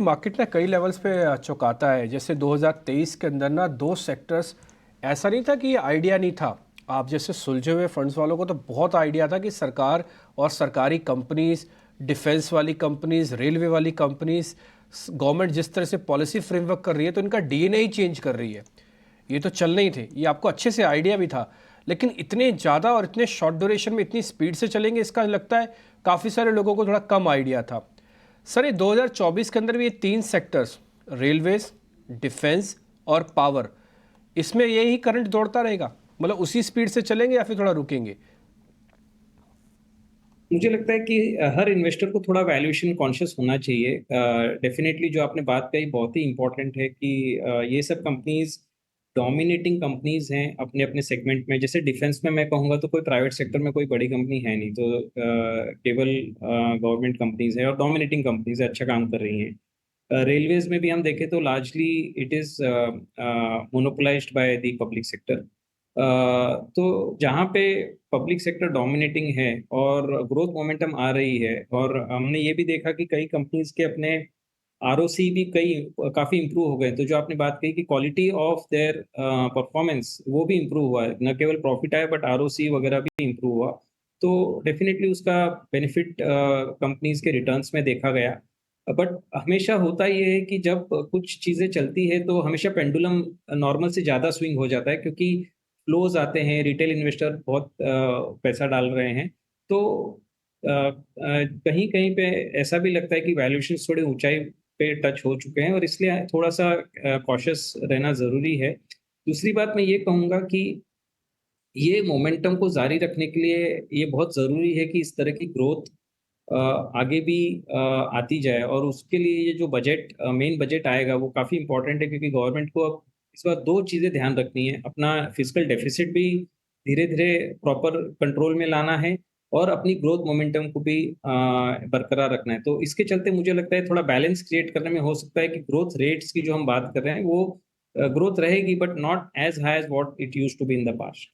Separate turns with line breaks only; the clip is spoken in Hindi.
मार्केट ना कई लेवल्स पे चौंकाता है। जैसे 2023 के अंदर ना दो सेक्टर्स, ऐसा नहीं था कि ये आइडिया नहीं था। आप जैसे सुलझे हुए फंड्स वालों को तो बहुत आइडिया था कि सरकार और सरकारी कंपनीज, डिफेंस वाली कंपनीज, रेलवे वाली कंपनीज, गवर्नमेंट जिस तरह से पॉलिसी फ्रेमवर्क कर रही है तो इनका डीएनए ही चेंज कर रही है। ये तो चलने ही थे, ये आपको अच्छे से आइडिया भी था। लेकिन इतने ज़्यादा और इतने शॉर्ट ड्यूरेशन में इतनी स्पीड से चलेंगे, इसका लगता है काफ़ी सारे लोगों को थोड़ा कम आइडिया था। सर, ये 2024 के अंदर भी ये तीन सेक्टर्स, रेलवेज, डिफेंस और पावर, इसमें यही करंट दौड़ता रहेगा? मतलब उसी स्पीड से चलेंगे या फिर थोड़ा रुकेंगे?
मुझे लगता है कि हर इन्वेस्टर को थोड़ा वैल्यूएशन कॉन्शियस होना चाहिए। डेफिनेटली जो आपने बात कही बहुत ही इम्पोर्टेंट है कि ये सब कंपनीज डोमिनेटिंग कंपनीज हैं अपने अपने सेगमेंट में। जैसे डिफेंस में मैं कहूँगा तो कोई प्राइवेट सेक्टर में कोई बड़ी कंपनी है नहीं, तो केवल गवर्नमेंट कंपनीज है और डोमिनेटिंग कंपनीज अच्छा काम कर रही हैं। रेलवेज में भी हम देखें तो largely it is monopolised by the public sector. तो जहाँ पे पब्लिक सेक्टर डोमिनेटिंग है और ग्रोथ मोमेंटम आ रही है, और हमने ये भी देखा कि कई कंपनीज के अपने आरओसी भी कई काफ़ी इम्प्रूव हो गए। तो जो आपने बात कही कि क्वालिटी ऑफ देयर परफॉर्मेंस वो भी इम्प्रूव हुआ है, न केवल प्रॉफिट आया बट आरओसी वगैरह भी इम्प्रूव हुआ। तो डेफिनेटली उसका बेनिफिट कंपनीज के रिटर्न्स में देखा गया। बट हमेशा होता ये है कि जब कुछ चीज़ें चलती है तो हमेशा पेंडुलम नॉर्मल से ज़्यादा स्विंग हो जाता है, क्योंकि फ्लोज आते हैं, रिटेल इन्वेस्टर बहुत पैसा डाल रहे हैं। तो कहीं कहीं पे ऐसा भी लगता है कि वैल्यूएशन थोड़ी ऊंचाई पे टच हो चुके हैं, और इसलिए थोड़ा सा कॉशियस रहना ज़रूरी है। दूसरी बात मैं ये कहूँगा कि ये मोमेंटम को जारी रखने के लिए ये बहुत ज़रूरी है कि इस तरह की ग्रोथ अ, आगे भी आती जाए, और उसके लिए ये जो बजट मेन बजट आएगा वो काफ़ी इम्पोर्टेंट है, क्योंकि गवर्नमेंट को अब इस बार 2 चीज़ें ध्यान रखनी है। अपना फिस्कल डेफिसिट भी धीरे-धीरे प्रॉपर कंट्रोल में लाना है, और अपनी ग्रोथ मोमेंटम को भी बरकरार रखना है। तो इसके चलते मुझे लगता है थोड़ा बैलेंस क्रिएट करने में हो सकता है कि ग्रोथ रेट्स की जो हम बात कर रहे हैं वो ग्रोथ रहेगी, but not as high as what it used to be in the past.